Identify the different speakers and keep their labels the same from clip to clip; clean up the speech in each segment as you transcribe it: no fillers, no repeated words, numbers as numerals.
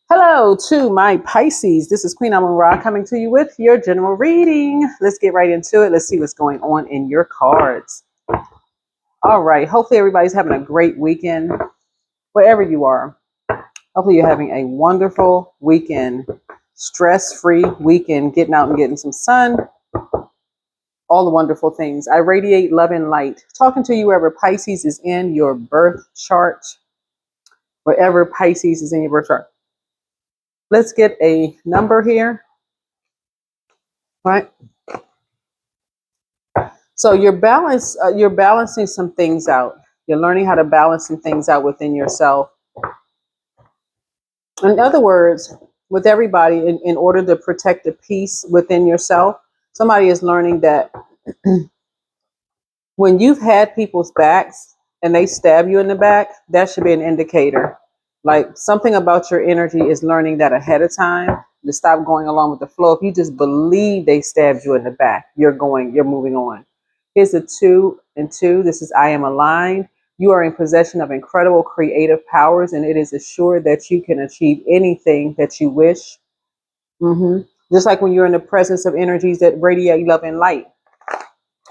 Speaker 1: Hello to my Pisces. This is Queen Amun Ra coming to you with your general reading. Let's get right into it. Let's see what's going on in your cards. All right. Hopefully everybody's having a great weekend, wherever you are. Hopefully you're having a wonderful weekend, stress-free weekend, getting out and getting some sun, all the wonderful things. I radiate love and light. Talking to you wherever Pisces is in your birth chart, wherever Pisces is in your birth chart. Let's get a number here. All right. So you're balancing some things out. You're learning how to balance some things out within yourself. In other words, with everybody, in order to protect the peace within yourself, somebody is learning that when you've had people's backs and they stab you in the back, that should be an indicator. Like something about your energy is learning that ahead of time to stop going along with the flow. If you just believe they stabbed you in the back, you're moving on. Here's a 2 and 2. This is I am aligned. You are in possession of incredible creative powers, and it is assured that you can achieve anything that you wish. Just like when you're in the presence of energies that radiate love and light,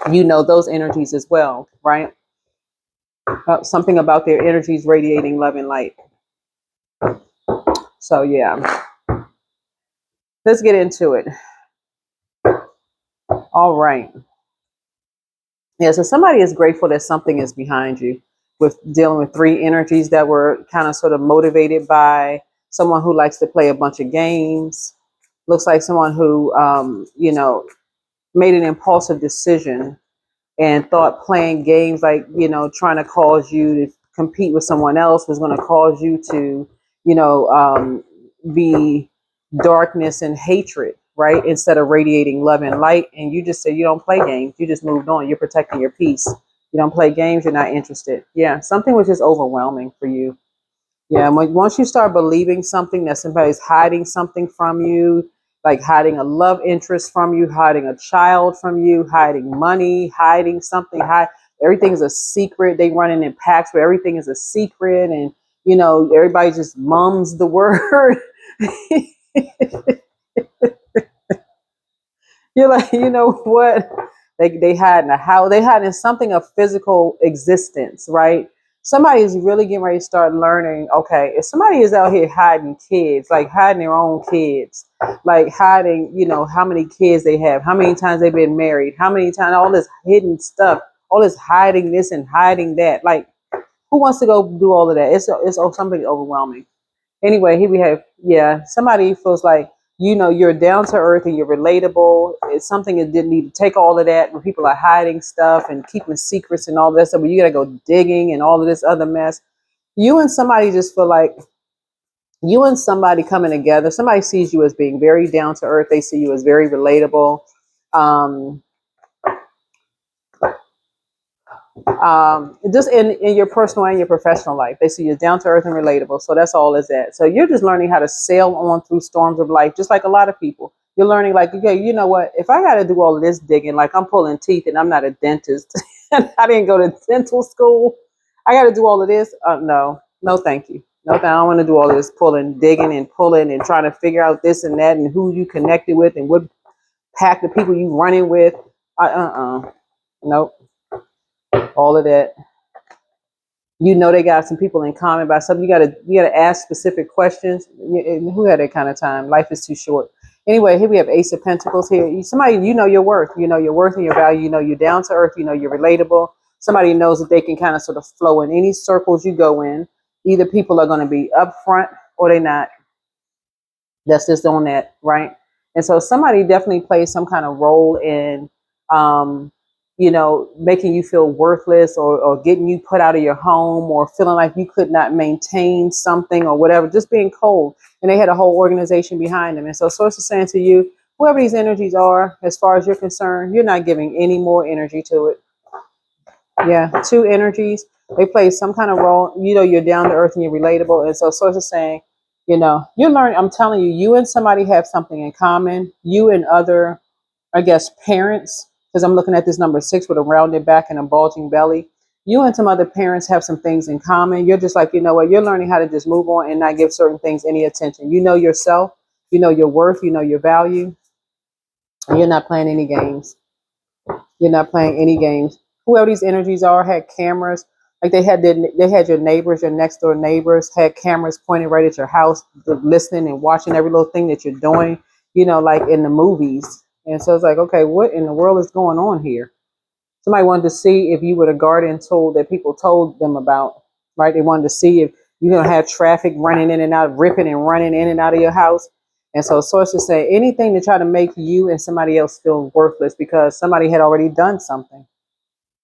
Speaker 1: you know those energies as well, right? Something about their energies radiating love and light. So yeah, let's get into it. All right. Yeah, so somebody is grateful that something is behind you with dealing with 3 energies that were kind of sort of motivated by someone who likes to play a bunch of games. Looks like someone who, made an impulsive decision and thought playing games like, trying to cause you to compete with someone else was going to cause you to, be darkness and hatred, right? Instead of radiating love and light. And you just said you don't play games. You just moved on. You're protecting your peace. You don't play games. You're not interested. Yeah, something was just overwhelming for you. Yeah, once you start believing something that somebody's hiding something from you, like hiding a love interest from you, hiding a child from you, hiding money, hiding something, everything is a secret. They run in packs where everything is a secret, and everybody just mums the word. You're like, you know what? They hide in a house. They hide in something of physical existence, right? Somebody is really getting ready to start learning. Okay, if somebody is out here hiding kids, like hiding their own kids, like hiding, how many kids they have, how many times they've been married, how many times, all this hidden stuff, all this hiding this and hiding that. Like, who wants to go do all of that? It's something overwhelming. Anyway, here we have, somebody feels like, you're down to earth and you're relatable. It's something that didn't need to take all of that when people are hiding stuff and keeping secrets and all that stuff, but you got to go digging and all of this other mess. You and somebody just feel like you and somebody coming together. Somebody sees you as being very down to earth. They see you as very relatable. Just in your personal and your professional life, they see you down to earth and relatable. So that's all is that. So you're just learning how to sail on through storms of life, just like a lot of people. You're learning, like, okay, you know what? If I got to do all of this digging, like I'm pulling teeth and I'm not a dentist, and I didn't go to dental school, I got to do all of this. No, thank you. No, I don't want to do all this pulling, digging, and pulling and trying to figure out this and that and who you connected with and what pack of people you running with. Nope. All of that. They got some people in common about something. You gotta ask specific questions. Who had that kind of time? Life is too short. Anyway, here we have Ace of Pentacles. Here, somebody, your worth. You know your worth and your value. You're down to earth. You're relatable. Somebody knows that they can kind of sort of flow in any circles you go in. Either people are going to be upfront or they're not. That's just on that, right? And so somebody definitely plays some kind of role in making you feel worthless, or getting you put out of your home, or feeling like you could not maintain something or whatever, just being cold. And they had a whole organization behind them. And so Source is saying to you, whoever these energies are, as far as you're concerned, you're not giving any more energy to it. Yeah, 2 energies, they play some kind of role. You're down to earth and you're relatable. And so Source is saying, you learn, I'm telling you, you and somebody have something in common. You and other, I guess, parents, because I'm looking at this number 6 with a rounded back and a bulging belly. you and some other parents have some things in common. You're just like, you know what, you're learning how to just move on and not give certain things any attention. You know yourself, you know your worth, you know your value, and you're not playing any games. You're not playing any games. Whoever these energies are had cameras. Like they had your neighbors, your next door neighbors had cameras pointed right at your house, listening and watching every little thing that you're doing, you know, like in the movies. And so it's like, okay, what in the world is going on here? Somebody wanted to see if you were the guardian tool that people told them about, right? They wanted to see if you're going to have traffic running in and out, ripping and running in and out of your house. And so sources say anything to try to make you and somebody else feel worthless because somebody had already done something.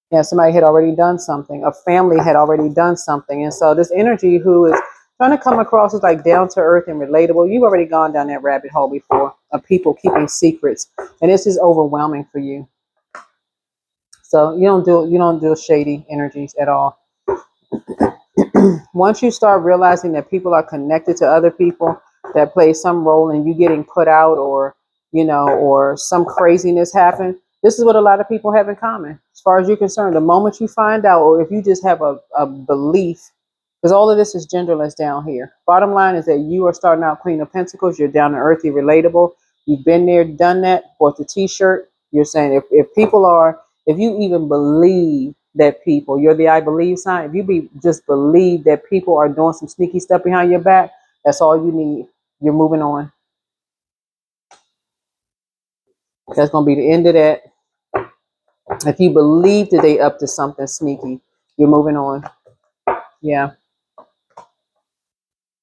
Speaker 1: Yeah, somebody had already done something. A family had already done something. And so this energy who is trying to come across as like down to earth and relatable, you've already gone down that rabbit hole before of people keeping secrets. And this is overwhelming for you. So you don't do shady energies at all. Once you start realizing that people are connected to other people that play some role in you getting put out or or some craziness happen, this is what a lot of people have in common. As far as you're concerned, the moment you find out, or if you just have a belief, because all of this is genderless down here. Bottom line is that you are starting out Queen of Pentacles. You're down to earthy, relatable. You've been there, done that, bought the t-shirt. You're saying if people are, if you even believe that people, you're the I believe sign. If you just believe that people are doing some sneaky stuff behind your back, that's all you need. You're moving on. That's going to be the end of that. If you believe that they up to something sneaky, you're moving on. Yeah.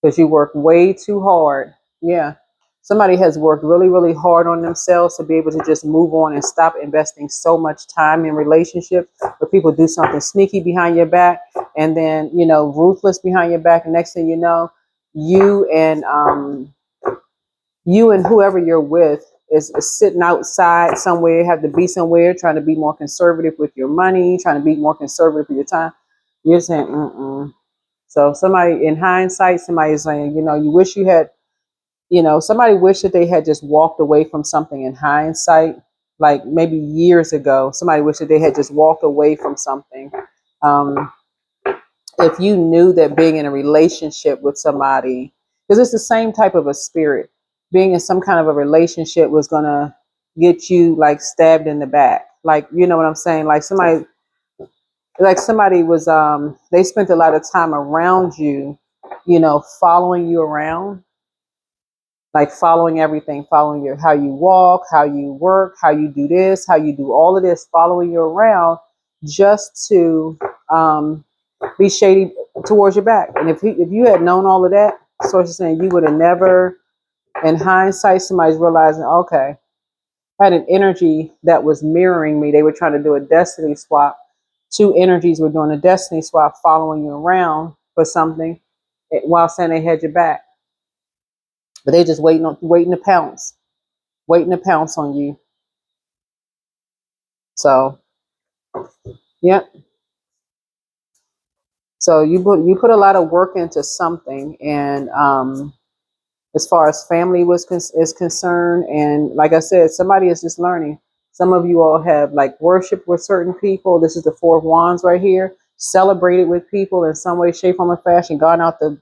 Speaker 1: Because you work way too hard. Yeah. Somebody has worked really, really hard on themselves to be able to just move on and stop investing so much time in relationships where people do something sneaky behind your back and then, ruthless behind your back. And next thing you know, you and whoever you're with is sitting outside somewhere, have to be somewhere, trying to be more conservative with your money, trying to be more conservative with your time. You're saying, mm-mm. So somebody in hindsight, somebody is saying, you wish you had, somebody wished that they had just walked away from something in hindsight, like maybe years ago. Somebody wished that they had just walked away from something. If you knew that being in a relationship with somebody, because it's the same type of a spirit, being in some kind of a relationship was going to get you like stabbed in the back. Like, you know what I'm saying? Like somebody was, they spent a lot of time around you, following you around, like following everything, following how you walk, how you work, how you do this, how you do all of this, following you around just to be shady towards your back. And if you had known all of that, sources saying you would have never, in hindsight, somebody's realizing, okay, I had an energy that was mirroring me. They were trying to do a destiny swap. Two energies were doing a destiny swap, following you around for something while saying they had your back. But they just waiting to pounce on you. So, yeah. So you put a lot of work into something, and as far as family is concerned, and like I said, somebody is just learning. Some of you all have like worship with certain people. This is the Four of Wands right here. Celebrated with people in some way, shape, form, or fashion. Gone out the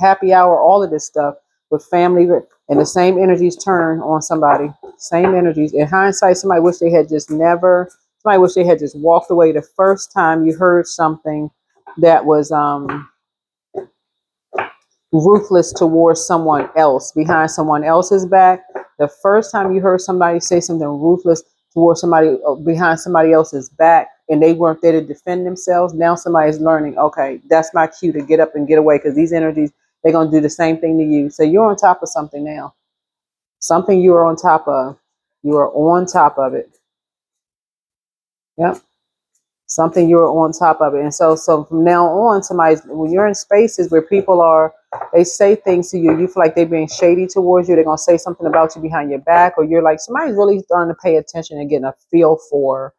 Speaker 1: happy hour, all of this stuff with family, and the same energies turn on somebody. Same energies. In hindsight, somebody wish they had just never. Somebody wish they had just walked away the first time you heard something that was ruthless towards someone else, behind someone else's back. The first time you heard somebody say something ruthless towards somebody behind somebody else's back, and they weren't there to defend themselves, now somebody's learning, okay, that's my cue to get up and get away, because these energies, they're going to do the same thing to you. So you're on top of something now. Something you are on top of. You are on top of it. Yep. Something you're on top of it. And so from now on, when you're in spaces where people are, they say things to you, you feel like they're being shady towards you, they're going to say something about you behind your back, or you're like, somebody's really starting to pay attention and getting a feel for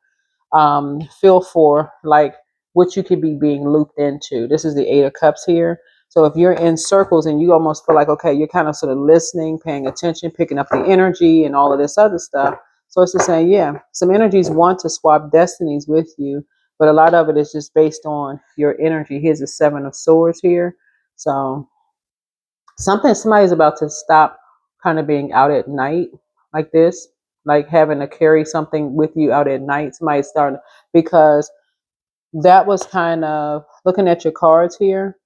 Speaker 1: like what you could be being looped into. This is the Eight of Cups here. So if you're in circles and you almost feel like, okay, you're kind of sort of listening, paying attention, picking up the energy and all of this other stuff. So it's just saying, yeah, some energies want to swap destinies with you, but a lot of it is just based on your energy. Here's the Seven of Swords here. So somebody's about to stop kind of being out at night like this, like having to carry something with you out at night. Somebody's starting, because that was kind of looking at your cards here.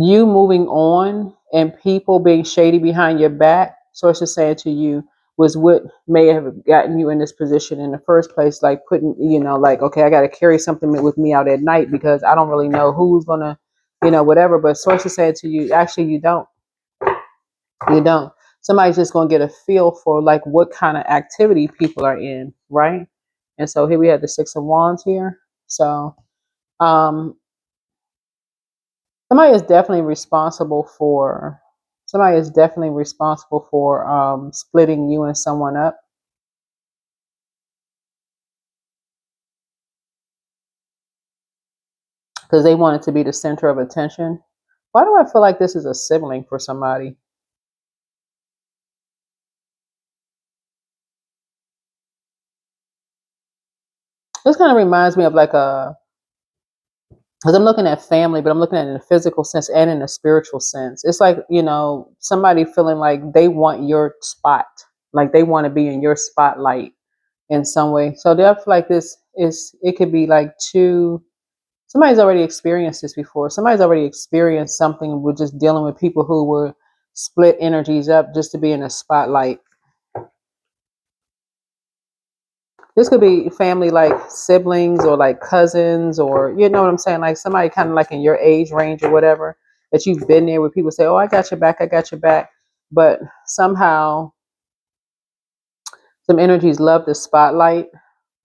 Speaker 1: You moving on and people being shady behind your back, sources saying to you, was what may have gotten you in this position in the first place. Like putting, like, okay, I got to carry something with me out at night because I don't really know who's going to, whatever. But sources saying to you, actually, you don't. You don't. Somebody's just going to get a feel for like what kind of activity people are in, right? And so here we have the Six of Wands here. So, um, somebody is definitely responsible for splitting you and someone up, because they want it to be the center of attention. Why do I feel like this is a sibling for somebody? This kind of reminds me of like a, because I'm looking at family, but I'm looking at it in a physical sense and in a spiritual sense. It's like, somebody feeling like they want your spot, like they want to be in your spotlight in some way. So they feel like it could be like two. Somebody's already experienced this before. Somebody's already experienced something with just dealing with people who were split energies up just to be in a spotlight. This could be family, like siblings or like cousins, or you know what I'm saying, like somebody kind of like in your age range or whatever, that you've been there where people say, oh, I got your back, I got your back. But somehow some energies love the spotlight.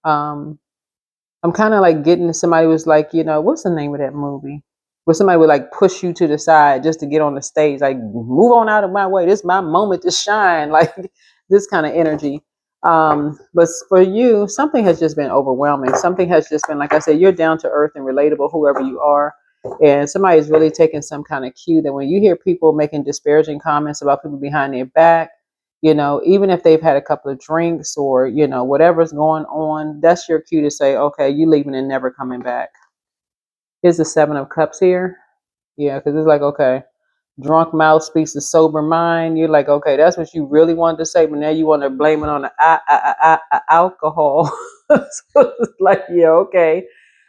Speaker 1: Um, I'm kind of like getting somebody was like, what's the name of that movie? Where somebody would like push you to the side just to get on the stage, like move on out of my way. This is my moment to shine, like this kind of energy. But for you, something has just been overwhelming. Something has just been, like I said, you're down to earth and relatable, whoever you are. And somebody's really taking some kind of cue that when you hear people making disparaging comments about people behind their back, even if they've had a couple of drinks or, whatever's going on, that's your cue to say, okay, you leaving and never coming back. Here's the Seven of Cups here. Yeah, because it's like, okay, drunk mouth speaks to sober mind. You're like, okay, that's what you really wanted to say, but now you want to blame it on the alcohol. So it's like, yeah, okay.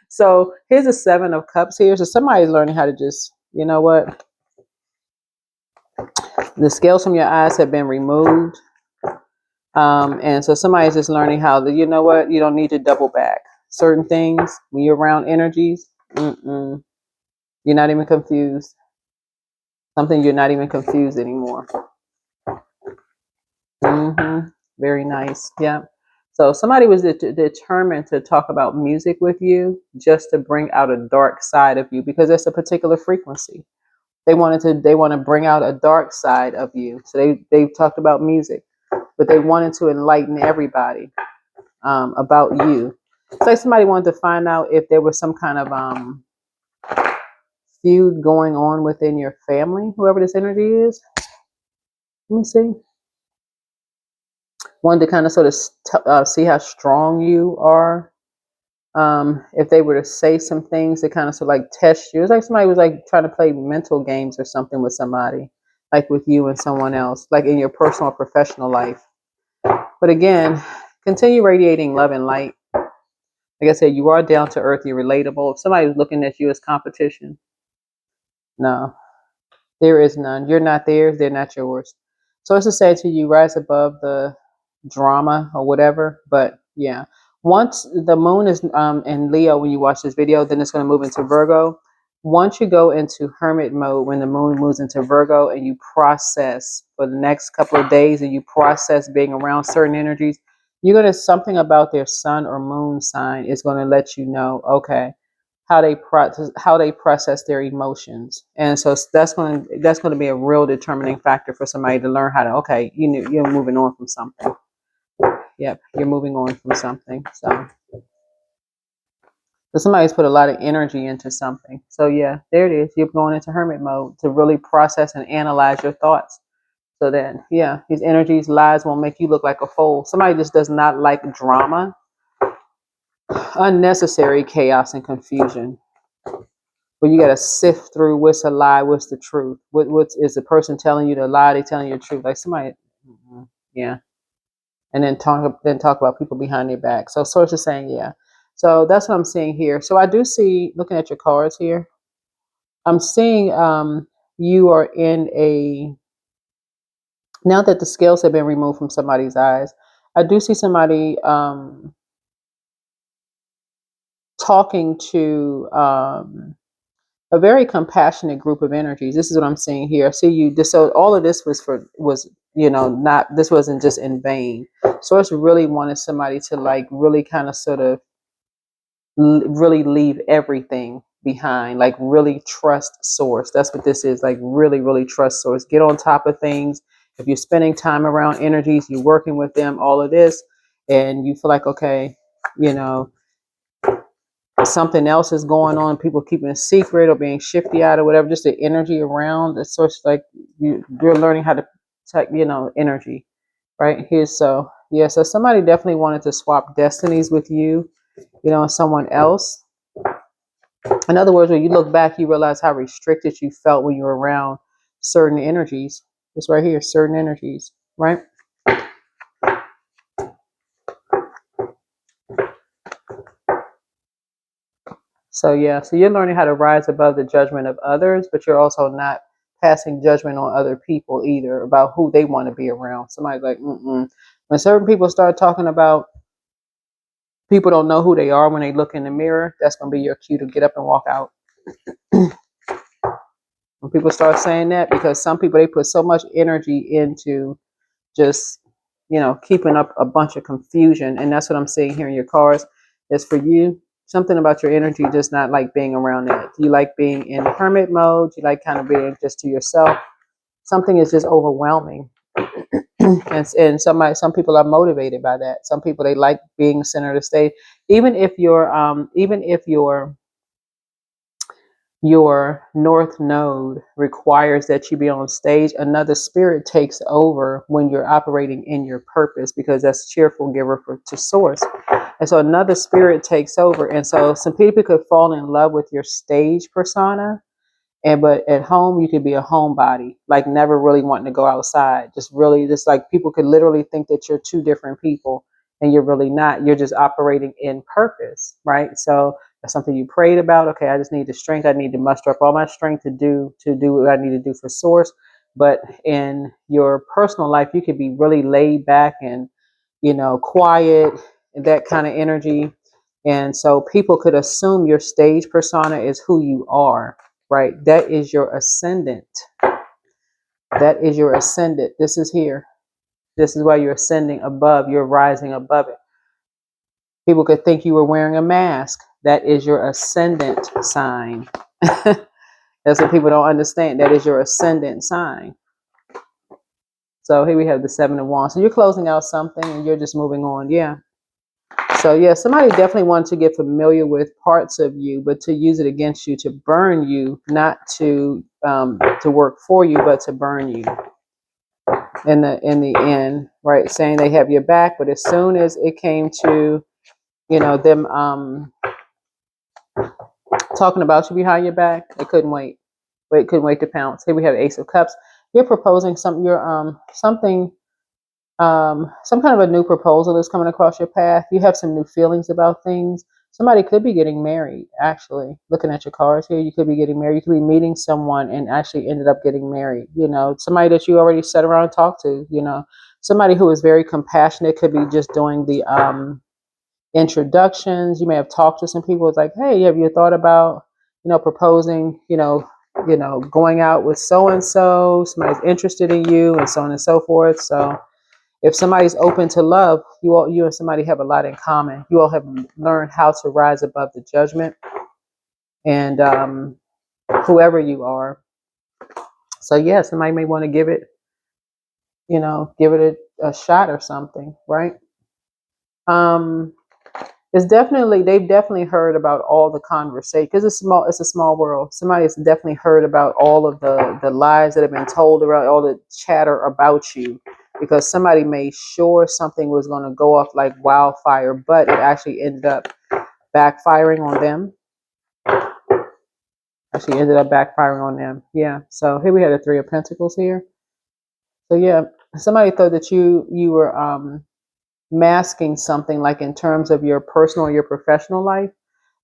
Speaker 1: So here's the Seven of Cups here. So somebody's learning how to just, you know what? The scales from your eyes have been removed. And so somebody's just learning how to, you know what? You don't need to double back. Certain things, when you're around energies, you're not even confused. Something you're not even confused anymore. Very nice. Yeah. So somebody was determined to talk about music with you just to bring out a dark side of you, because it's a particular frequency. They want to bring out a dark side of you. So they've talked about music, but they wanted to enlighten everybody about you. It's like somebody wanted to find out if there was some kind of feud going on within your family, whoever this energy is. Let me see. Wanted to kind of sort of see how strong you are. If they were to say some things to kind of sort of like test you. It's like somebody was like trying to play mental games or something with somebody, like with you and someone else, like in your personal or professional life. But again, continue radiating love and light. Like I said, you are down to earth, you're relatable. If somebody's looking at you as competition, no, there is none. You're not theirs, they're not yours. So it's to say to you, rise above the drama or whatever. But yeah, once the moon is in Leo, when you watch this video, then it's going to move into Virgo. Once you go into hermit mode, when the moon moves into Virgo, and you process for the next couple of days, and you process being around certain energies, you're going to, something about their sun or moon sign is going to let you know, okay, how they process their emotions. And so that's going to be a real determining factor for somebody to learn how to, okay, you're moving on from something. Yep, you're moving on from something. So somebody's put a lot of energy into something. So yeah, there it is. You're going into hermit mode to really process and analyze your thoughts. So then, yeah, these energies, lies won't make you look like a fool. Somebody just does not like drama, unnecessary chaos and confusion. But you got to sift through what's a lie, what's the truth. What is the person telling you the lie? They telling you the truth. Like somebody, yeah. And then talk about people behind their back. So source is saying, yeah. So that's what I'm seeing here. So I do see, looking at your cards here, I'm seeing you are in a, now that the scales have been removed from somebody's eyes, I do see somebody talking to a very compassionate group of energies. This is what I'm seeing here. I see you. So all of this was not, this wasn't just in vain. Source really wanted somebody to like really kind of sort of really leave everything behind, like really trust source. That's what this is, like really, really trust source. Get on top of things. If you're spending time around energies, you're working with them, all of this, and you feel like, okay, you know, something else is going on, people keeping a secret or being shifty out or whatever, just the energy around the source, like you're learning how to take, energy right here. So yeah, so somebody definitely wanted to swap destinies with you, and someone else. In other words, when you look back, you realize how restricted you felt when you were around certain energies. It's right here, certain energies, right? So yeah, so you're learning how to rise above the judgment of others, but you're also not passing judgment on other people either about who they want to be around. Somebody's like, mm-mm. When certain people start talking about people don't know who they are when they look in the mirror, that's going to be your cue to get up and walk out. When people start saying that, because some people, they put so much energy into just, keeping up a bunch of confusion. And that's what I'm seeing here in your cards is for you. Something about your energy does not like being around that. You like being in hermit mode. You like kind of being just to yourself. Something is just overwhelming. and some people are motivated by that. Some people, they like being center of the stage. Even if your north node requires that you be on stage, another spirit takes over when you're operating in your purpose, because that's cheerful giver to source. And so another spirit takes over. And so some people could fall in love with your stage persona, but at home you could be a homebody, like never really wanting to go outside. Just like people could literally think that you're two different people, and you're really not. You're just operating in purpose, right? So that's something you prayed about. Okay, I just need the strength. I need to muster up all my strength to do what I need to do for source. But in your personal life, you could be really laid back and quiet, and that kind of energy. And so people could assume your stage persona is who you are, right? That is your ascendant. That is your ascendant. This is here. This is why you're ascending above. You're rising above it. People could think you were wearing a mask. That is your ascendant sign. That's what people don't understand. That is your ascendant sign. So here we have the 7 of Wands. So you're closing out something and you're just moving on. Yeah. So yeah, somebody definitely wanted to get familiar with parts of you, but to use it against you, to burn you, not to work for you, but to burn you in the end, right? Saying they have your back, but as soon as it came to them talking about you behind your back, they couldn't wait. Couldn't wait to pounce. Here we have Ace of Cups. You're proposing some kind of a new proposal that's coming across your path. You have some new feelings about things. Somebody could be getting married, actually. Looking at your cards here, you could be getting married. You could be meeting someone and actually ended up getting married. Somebody that you already sat around and talked to, somebody who is very compassionate, could be just doing the introductions. You may have talked to some people. It's like, hey, have you thought about, proposing, going out with so-and-so, somebody's interested in you, and so on and so forth. So if somebody's open to love, you and somebody have a lot in common. You all have learned how to rise above the judgment, and whoever you are. So yeah, somebody may want to give it a shot or something, right? They've definitely heard about all the conversation because it's a small world. Somebody has definitely heard about all of the lies that have been told around, all the chatter about you, because somebody made sure something was going to go off like wildfire, but it actually ended up backfiring on them. Yeah. So here we had the Three of Pentacles here. So yeah, somebody thought that you were masking something, like in terms of your personal or your professional life,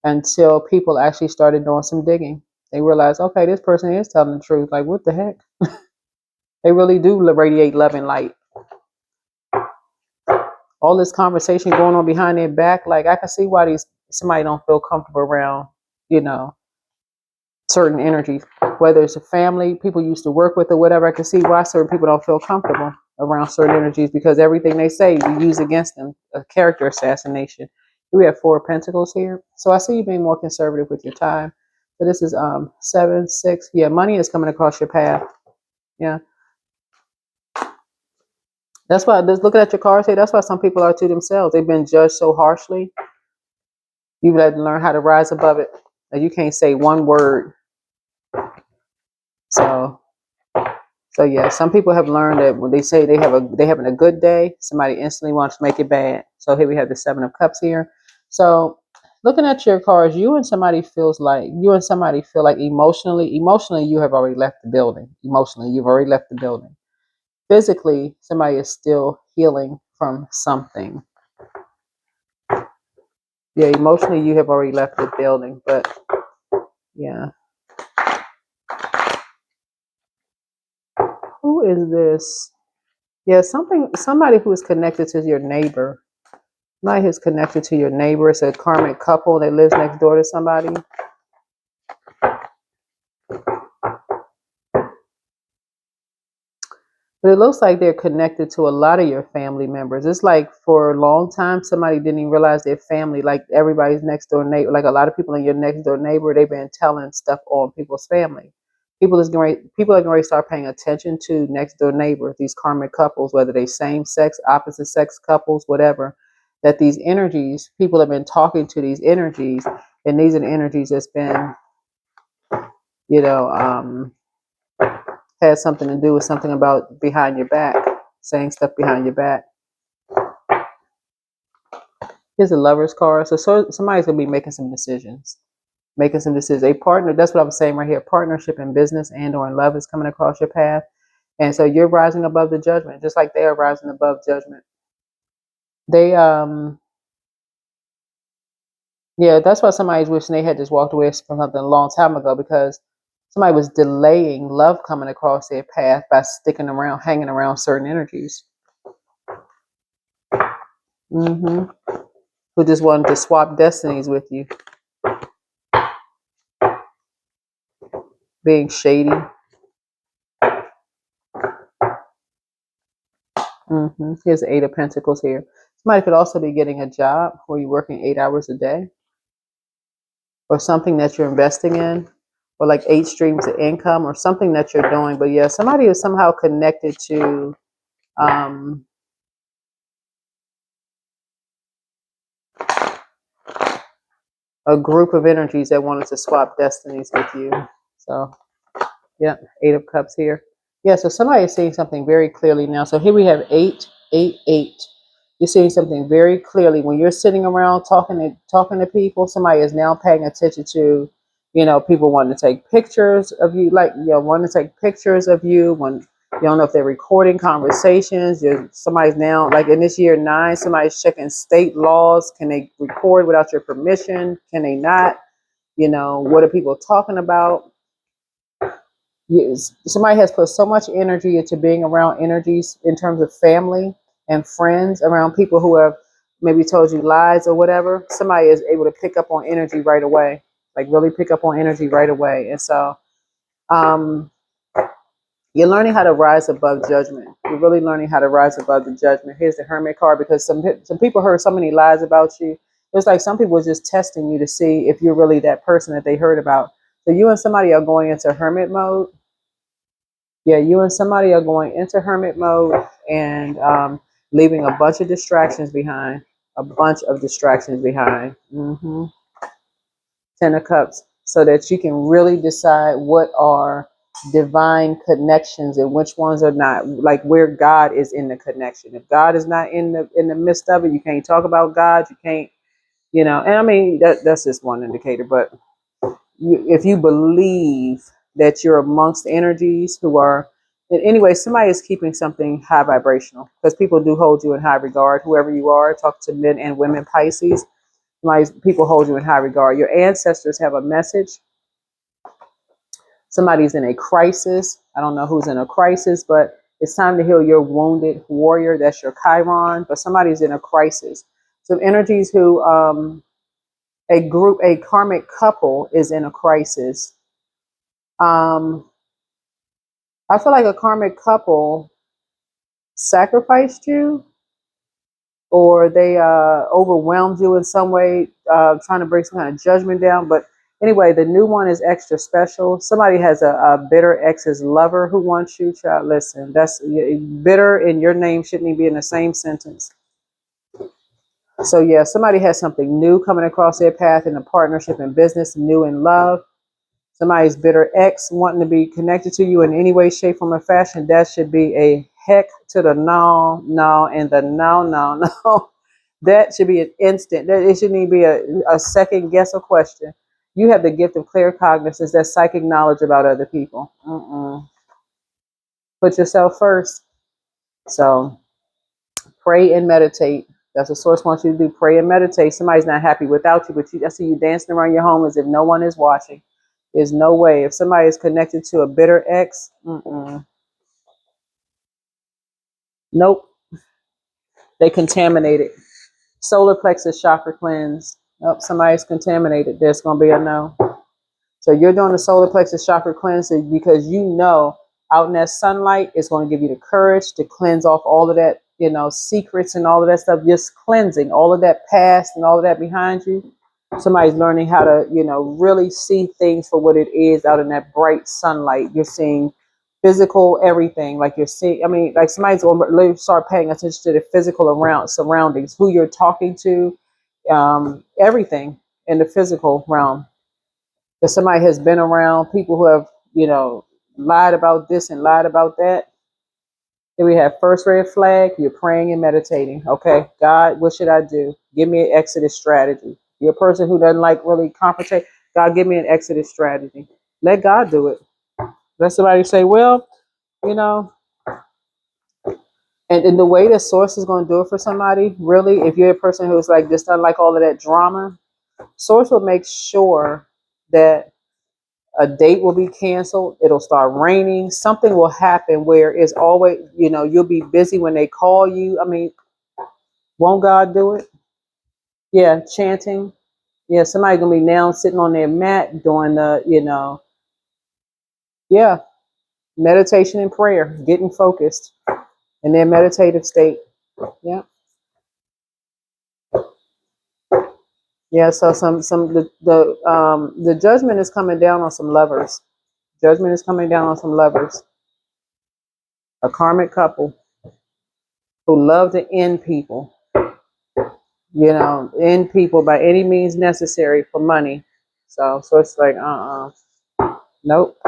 Speaker 1: until people actually started doing some digging. They realized, okay, this person is telling the truth. Like, what the heck? They really do radiate love and light. All this conversation going on behind their back, like I can see why somebody don't feel comfortable around, you know, certain energies. Whether it's a family, people you used to work with, or whatever, I can see why certain people don't feel comfortable around certain energies, because everything they say you use against them. A character assassination. We have Four of Pentacles here, so I see you being more conservative with your time. So this is 7, 6. Yeah, money is coming across your path. Yeah, that's why. Just looking at your cards here, that's why some people are to themselves. They've been judged so harshly. You've had to learn how to rise above it. Like, you can't say one word. So yeah, some people have learned that when they say they having a good day, somebody instantly wants to make it bad. So here we have the Seven of Cups here. So looking at your cards, you and somebody feel like emotionally you have already left the building. Emotionally, you've already left the building. Physically, somebody is still healing from something. Yeah, emotionally you have already left the building, but yeah. Who is this? Yeah, somebody who is connected to your neighbor. Somebody who's connected to your neighbor. It's a karmic couple that lives next door to somebody. But it looks like they're connected to a lot of your family members. It's like for a long time, somebody didn't even realize their family, like everybody's next door neighbor, like a lot of people in your next door neighbor, they've been telling stuff on people's family. People are going to start paying attention to next door neighbors, these karmic couples, whether they same sex, opposite sex couples, whatever, that these energies, people have been talking to these energies, and these are the energies that's been, you know, had something to do with something about behind your back, saying stuff behind your back. Here's a Lover's card. So somebody's going to be making some decisions. A partner, that's what I'm saying right here. Partnership in business and or in love is coming across your path. And so you're rising above the judgment, just like they are rising above judgment. They, yeah, that's why somebody's wishing they had just walked away from something a long time ago, because somebody was delaying love coming across their path by sticking around, hanging around certain energies. Mm-hmm. Who just wanted to swap destinies with you. Being shady. Here's the Eight of Pentacles here. Somebody could also be getting a job where you're working 8 hours a day, or something that you're investing in, or like 8 streams of income, or something that you're doing. But yeah, somebody is somehow connected to a group of energies that wanted to swap destinies with you. So yeah, Eight of Cups here. Yeah, so somebody is seeing something very clearly now. So here we have 8, 8, 8. You're seeing something very clearly when you're sitting around talking to people. Somebody is now paying attention to, people wanting to take pictures of you, like wanting to take pictures of you. When you don't know if they're recording conversations. Somebody's now, like in this year 9, somebody's checking state laws. Can they record without your permission? Can they not? What are people talking about? Yes, somebody has put so much energy into being around energies in terms of family and friends, around people who have maybe told you lies or whatever. Somebody is able to pick up on energy right away, like really pick up on energy right away. And so um, you're learning how to rise above judgment. You're really learning how to rise above the judgment. Here's the Hermit card, because some people heard so many lies about you. It's like some people are just testing you to see if you're really that person that they heard about. So you and somebody are going into hermit mode. Yeah, you and somebody are going into hermit mode and leaving a bunch of distractions behind. a bunch of distractions behind. 10 of Cups, so that you can really decide what are divine connections and which ones are not, like where God is in the connection. If God is not in the midst of it, you can't talk about God. You can't, and I mean that's just one indicator. But if you believe that you're amongst energies who are, anyway, somebody is keeping something high vibrational, because people do hold you in high regard, whoever you are. Talk to men and women Pisces. People hold you in high regard. Your ancestors have a message. Somebody's in a crisis. I don't know who's in a crisis, but it's time to heal your wounded warrior. That's your Chiron. But somebody's in a crisis. Some energies who, a karmic couple is in a crisis. I feel like a karmic couple sacrificed you, or they overwhelmed you in some way, trying to bring some kind of judgment down. But anyway, the new one is extra special. Somebody has a bitter ex's lover who wants you. Child, listen, that's bitter, and your name shouldn't even be in the same sentence. So yeah, somebody has something new coming across their path in a partnership in business, new in love. Somebody's bitter ex wanting to be connected to you in any way, shape, form, or fashion. That should be a heck to the no, no, and the no, no, no. That should be an instant. It shouldn't even be a second guess or question. You have the gift of clear cognizance, that psychic knowledge about other people. Put yourself first. So pray and meditate. That's what Source wants you to do. Pray and meditate. Somebody's not happy without you, but I see you dancing around your home as if no one is watching. There's no way. If somebody is connected to a bitter ex, nope. They contaminated. Solar plexus chakra cleanse. Nope, somebody's contaminated. There's going to be a no. So you're doing the solar plexus chakra cleanse because you know out in that sunlight is going to give you the courage to cleanse off all of that, secrets and all of that stuff. Just cleansing all of that past and all of that behind you. Somebody's learning how to, really see things for what it is out in that bright sunlight. You're seeing physical everything. Like you're seeing, I mean, like somebody's going to start paying attention to the physical around surroundings, who you're talking to, everything in the physical realm. If somebody has been around people who have, lied about this and lied about that, then we have first red flag. You're praying and meditating. Okay, God, what should I do? Give me an exodus strategy. You're a person who doesn't like really confrontate. God, give me an exodus strategy. Let God do it. Let somebody say, well, you know, and the way the Source is going to do it for somebody, really, if you're a person who's like just doesn't like all of that drama, Source will make sure that a date will be canceled. It'll start raining. Something will happen where it's always, you'll be busy when they call you. I mean, won't God do it? Yeah, chanting. Yeah, somebody gonna be now sitting on their mat doing yeah, meditation and prayer, getting focused in their meditative state. Yeah. Yeah, so the judgment is coming down on some lovers. Judgment is coming down on some lovers. A karmic couple who love to end people. End people by any means necessary for money. So it's like, nope.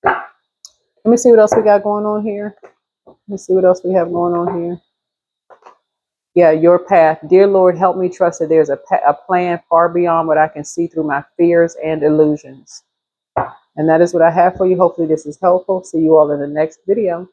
Speaker 1: Let me see what else we got going on here. Let me see what else we have going on here. Yeah, your path. Dear Lord, help me trust that there's a plan far beyond what I can see through my fears and illusions. And that is what I have for you. Hopefully this is helpful. See you all in the next video.